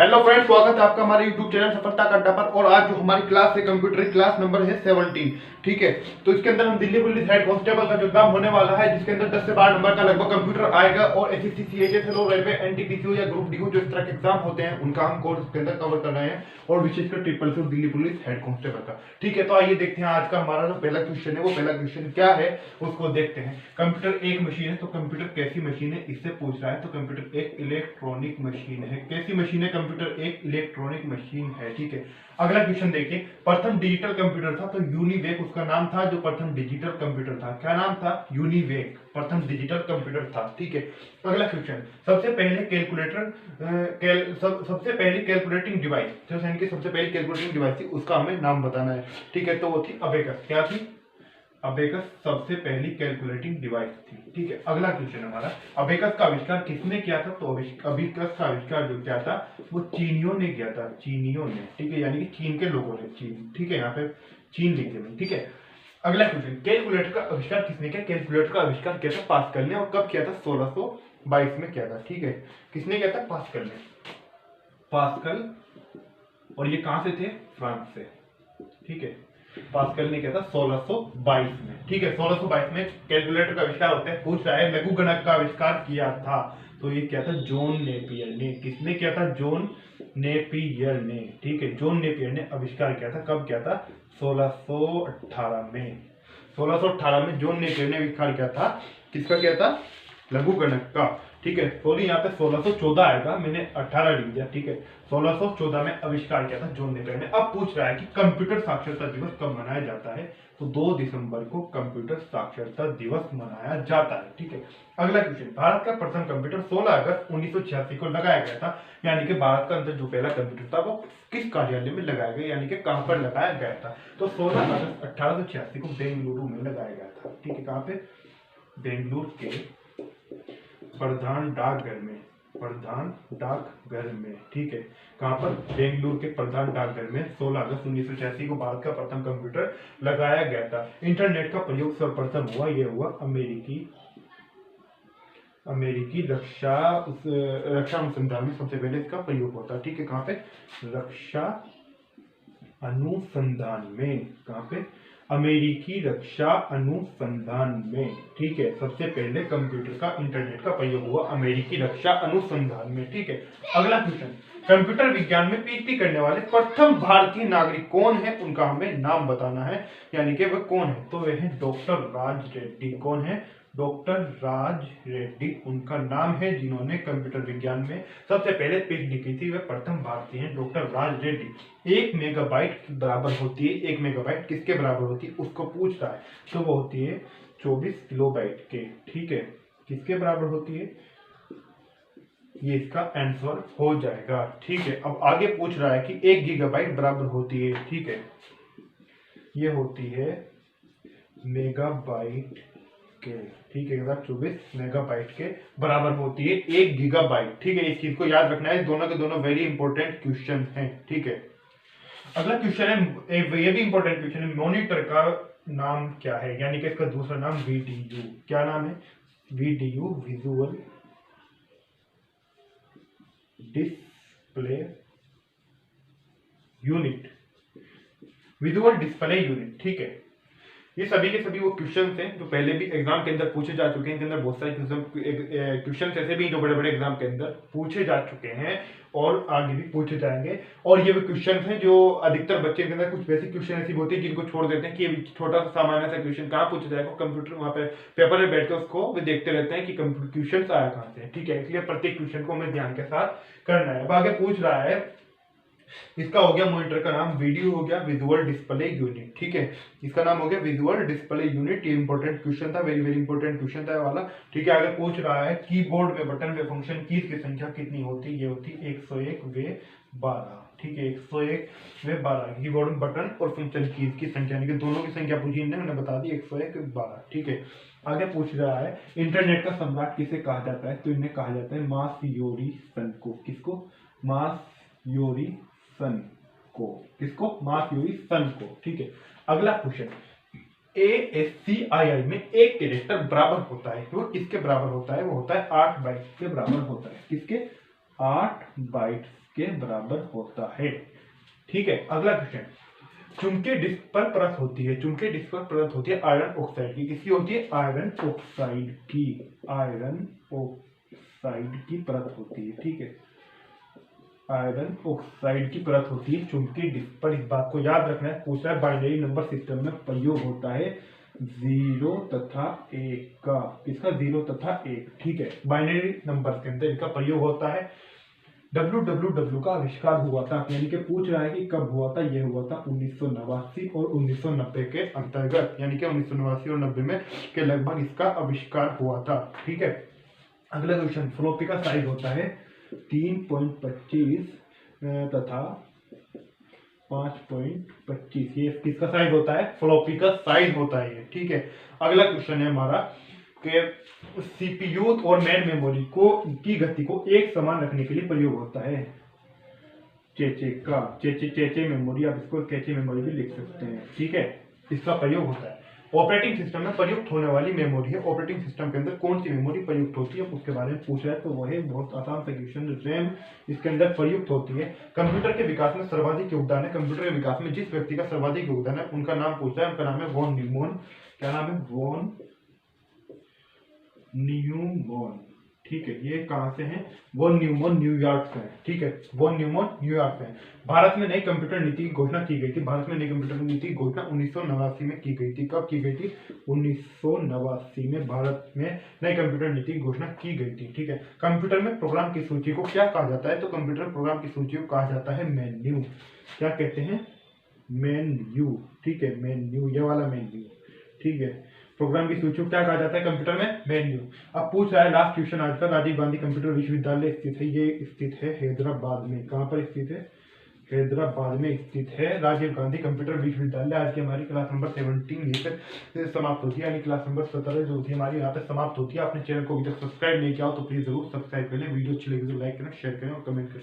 Hello friends, स्वागत है आपका हमारे यूट्यूब चैनल सफलता का अड्डा पर। और आज जो हमारी क्लास है कंप्यूटर की क्लास नंबर है 17। ठीक है, तो इसके अंदर हम दिल्ली पुलिस हेड कांस्टेबल का जो एग्जाम होने वाला है, जिसके अंदर 10 से 12 नंबर का लगभग कंप्यूटर आएगा। और एसएससी, सीएचएस, रेलवे, एनटीपीसी या ग्रुप डी जो इस तरह के एग्जाम होते हैं उनका हम कोर्स के अंदर कवर कर रहे हैं, और विशेषकर triple C Delhi police head constable का। ठीक है, तो आइए देखते हैं आज का हमारा जो पहला क्वेश्चन है, वो पहला क्वेश्चन क्या है उसको देखते हैं। कंप्यूटर एक मशीन है, तो कंप्यूटर कैसी मशीन है इससे पूछ रहा है। तो कंप्यूटर एक इलेक्ट्रॉनिक मशीन है। कैसी मशीन है? कंप्यूटर एक इलेक्ट्रॉनिक मशीन है। ठीक है, अगला क्वेश्चन देखिए। प्रथम डिजिटल कंप्यूटर था, तो यूनिवेक उसका नाम था। जो प्रथम डिजिटल कंप्यूटर था, क्या नाम था? यूनिवेक, प्रथम डिजिटल कंप्यूटर था। ठीक है, अगला क्वेश्चन। सबसे पहले कैलकुलेटर सबसे पहली कैलकुलेटिंग डिवाइस, सबसे पहली कैलकुलेटिंग डिवाइस थी, उसका हमें नाम बताना है। ठीक है, तो वो थी अबेकस। क्या थी? अबेकस सबसे पहली कैलकुलेटिंग डिवाइस थी। ठीक है, अगला क्वेश्चन हमारा, अबेकस का आविष्कार किसने किया था? तो अबेकस का आविष्कार जो किया था वो चीनियों ने किया था। चीनियों ने, ठीक है, यानी कि चीन के लोगों ने। चीन, ठीक है, यहाँ पे चीन लिख दिया। ठीक है, अगला क्वेश्चन। कैलकुलेटर का आविष्कार किसने किया? कैलकुलेटर का आविष्कार किया था पास्कल ने। और कब किया था? 1622 में किया था। ठीक है, किसने किया था? पास्कल ने। पास्कल, और ये कहां से थे? फ्रांस से। ठीक है, पास्कल ने किया था 1622 में। ठीक है, 1622 में कैलकुलेटर का आविष्कार होता है। पूछ रहा है लघु गणक का आविष्कार किया था, तो ये क्या था? जॉन नेपियर ने। किसने किया था? जॉन नेपियर ने। ठीक है, जॉन नेपियर ने आविष्कार किया था। कब किया था? 1618 में। 1618 में जॉन नेपियर ने आविष्कार किया था। किसका किया था? लघु गणक का। ठीक है, सॉरी, यहाँ पे 1614 आएगा, मैंने 18 लिख दिया। ठीक है, 1614 में आविष्कार किया था जॉन नेपियर ने। अब पूछ रहा है कि कंप्यूटर साक्षरता दिवस कब मनाया जाता है? तो 2 दिसंबर को कंप्यूटर साक्षरता दिवस मनाया जाता है। ठीक है, अगला क्वेश्चन। भारत का प्रथम कंप्यूटर 16 अगस्त 1986 को लगाया गया था। यानी कि भारत का अंदर जो पहला कंप्यूटर था वो किस कार्यालय में लगाया गया, यानी कि कहां पर लगाया गया था? तो 16 अगस्त 1886 को बेंगलुरु में लगाया गया था। ठीक है, कहां पे? बेंगलुरु के प्रधान डाकघर में। प्रधान डाकघर में। ठीक है, कहां पर? बेंगलुरु के प्रधान डाकघर में 16 अगस्त 1986 को भारत का प्रथम कंप्यूटर लगाया गया था। इंटरनेट का प्रयोग सर्वप्रथम हुआ, यह हुआ अमेरिकी रक्षा अनुसंधान में सबसे पहले इसका प्रयोग होता है। ठीक है, कहां पे? रक्षा अनुसंधान में। कहां पे? अमेरिकी रक्षा अनुसंधान में। ठीक है, सबसे पहले कंप्यूटर का, इंटरनेट का प्रयोग हुआ अमेरिकी रक्षा अनुसंधान में। ठीक है, अगला क्वेश्चन। कंप्यूटर विज्ञान में पीएचडी करने वाले प्रथम भारतीय नागरिक कौन है? उनका हमें नाम बताना है, यानी कि वह कौन है? तो वह है डॉक्टर राज रेड्डी। कौन है? डॉक्टर राज रेड्डी उनका नाम है, जिन्होंने कंप्यूटर विज्ञान में सबसे पहले पीएचडी की थी। वे प्रथम भारतीय हैं, डॉक्टर राज रेड्डी। 1 मेगाबाइट बराबर होती है, 1 मेगाबाइट किसके बराबर होती है उसको पूछ रहा है। तो वो होती है 24 किलोबाइट के। ठीक है, किसके बराबर होती है? ये इसका आंसर हो जाएगा। ठीक है, अब आगे पूछ रहा है कि 1 गीगाबाइट बराबर होती है। ठीक है, ये होती है मेगाबाइट के। ठीक है, 24 मेगाबाइट के बराबर होती है 1 गीगाबाइट। ठीक है, इस चीज को याद रखना है, दोनों के दोनों वेरी इंपॉर्टेंट क्वेश्चन हैं। ठीक है, अगला क्वेश्चन है, ये भी इंपॉर्टेंट क्वेश्चन है। मॉनिटर का नाम क्या है, यानी कि इसका दूसरा नाम वीडीयू। क्या नाम है? VDU, visual display unit. Visual display unit. ठीक है, ये सभी के सभी वो क्वेश्चंस हैं जो पहले भी एग्जाम के अंदर पूछे जा चुके हैं। इनके अंदर बहुत सारे क्वेश्चंस ऐसे भी जो बड़े बड़े एग्जाम के अंदर पूछे जा चुके हैं और आगे भी पूछे जाएंगे। और ये वो क्वेश्चंस हैं जो अधिकतर बच्चे के अंदर कुछ बेसिक क्वेश्चन ऐसी होती है जिनको छोड़ देते हैं कि ये छोटा सा सामान्य सा क्वेश्चन कहाँ पूछा जाएगा। कंप्यूटर वहाँ पे पेपर में बैठ के उसको वे देखते रहते हैं कि क्वेश्चन आया कहाँ से। ठीक है, इसलिए प्रत्येक क्वेश्चन को हमें ध्यान के साथ करना है। अब आगे पूछ रहा है, इसका हो गया मॉनिटर का नाम, वीडियो हो गया विजुअल डिस्प्ले यूनिट। ठीक है, इसका नाम हो गया विजुअल डिस्प्ले यूनिट। ये इंपॉर्टेंट क्वेश्चन था, वेरी वेरी इंपॉर्टेंट क्वेश्चन था वाला। ठीक है, आगे पूछ रहा है कीबोर्ड में बटन वे फंक्शन कीज की संख्या कितनी होती है? ये होती 101 वे 12। ठीक है, 101 वे 12 कीबोर्ड में बटन और फंक्शन कीज की संख्या, यानी कि दोनों की संख्या पूछी मैंने बता दी, 101 12। ठीक है, आगे पूछ रहा है इंटरनेट का सम्राट किसे कहा जाता है? तो इन्हें कहा जाता है मासयोरी सन को। किसको? मासयोरी सन को। किसको? मासयोरी सन को। ठीक है, अगला क्वेश्चन। ASCII में एक कैरेक्टर बराबर होता है, वो किसके बराबर होता है? वो होता है 8 बाइट के बराबर होता है। किसके? 8 बाइट्स के बराबर होता है। ठीक है, अगला क्वेश्चन, चुंबकीय डिस्क पर परत होती है, चुंबकीय डिस्क पर परत होती है आयरन ऑक्साइड की, किसकी होती है? आयरन ऑक्साइड की, आयरन ऑक्साइड की परत होती है। ठीक है, आयरन ऑक्साइड की परत होती है चुंबकीय डिस्क पर। इस बात को याद रखना है, पूछ रहा है बाइनरी नंबर सिस्टम में प्रयोग होता है 0 तथा 1 का, किसका? 0 तथा 1। ठीक है, बाइनरी नंबर के अंदर इनका प्रयोग होता है। www का आविष्कार हुआ था, यानी कि पूछ रहा है कि कब हुआ था? यह हुआ था 1989 और 1990 के अंतर्गत, यानी कि 1989 और 90 में के लगभग इसका आविष्कार हुआ था। ठीक है, अगला क्वेश्चन, फ्लॉपी का साइज होता है 3.25 तथा 5.25, ये किसका साइज होता है? फ्लॉपी का साइज होता है ये। ठीक है, अगला क्वेश्चन है हमारा कि सीपीयू और मेन मेमोरी को की गति को एक समान रखने के लिए प्रयोग होता है चेचे का, चेचे मेमोरी, आप इसको कैचे मेमोरी भी लिख सकते हैं। ठीक है, इसका प्रयोग होता है। ऑपरेटिंग सिस्टम में प्रयुक्त होने वाली मेमोरी है, ऑपरेटिंग सिस्टम के अंदर कौन सी मेमोरी प्रयुक्त होती है उसके बारे में पूछ रहा है, तो वह बहुत आसान सा क्वेश्चन, रैम इसके अंदर प्रयुक्त होती है। कंप्यूटर के विकास में सर्वाधिक योगदान है, कंप्यूटर के विकास में जिस व्यक्ति का सर्वाधिक योगदान है उनका नाम पूछ रहा है, उनका नाम है वॉन न्यूमैन। क्या नाम है? Von Neumann. ठीक है, ये कहां से हैं? वॉन न्यूमैन न्यूयॉर्क से हैं। ठीक है, वॉन न्यूमैन न्यूयॉर्क से हैं। भारत में नई कंप्यूटर नीति की घोषणा की गई थी, भारत में नई कंप्यूटर नीति की घोषणा 1989 में की गई थी। कब की गई थी? 1989 में भारत में नई कंप्यूटर नीति की घोषणा की गई थी। ठीक है, कंप्यूटर में प्रोग्राम की सूची को क्या कहा जाता है? तो कंप्यूटर में प्रोग्राम की सूची को कहा जाता है मेन्यू। क्या कहते हैं? मेन्यू। ठीक है, मेन्यू, ये वाला मेन्यू। ठीक है, प्रोग्राम की सूची को क्या कहा जाता है कंप्यूटर में? मेन्यू। अब पूछ रहा है लास्ट क्वेश्चन आज का, राजीव गांधी कंप्यूटर विश्वविद्यालय स्थित है, ये स्थित है हैदराबाद में। कहाँ पर स्थित है? हैदराबाद में स्थित है राजीव गांधी कंप्यूटर विश्वविद्यालय। आज की हमारी क्लास नंबर 17 यहीं पे समाप्त होती है, यानी क्लास नंबर 17 जो होती है हमारी यहाँ पे समाप्त होती है। आपने चैनल को अभी तक सब्सक्राइब नहीं किया हो तो प्लीज जरूर सब्सक्राइब कर लें। वीडियो अच्छी लगी तो लाइक करें, शेयर करें और कमेंट करें।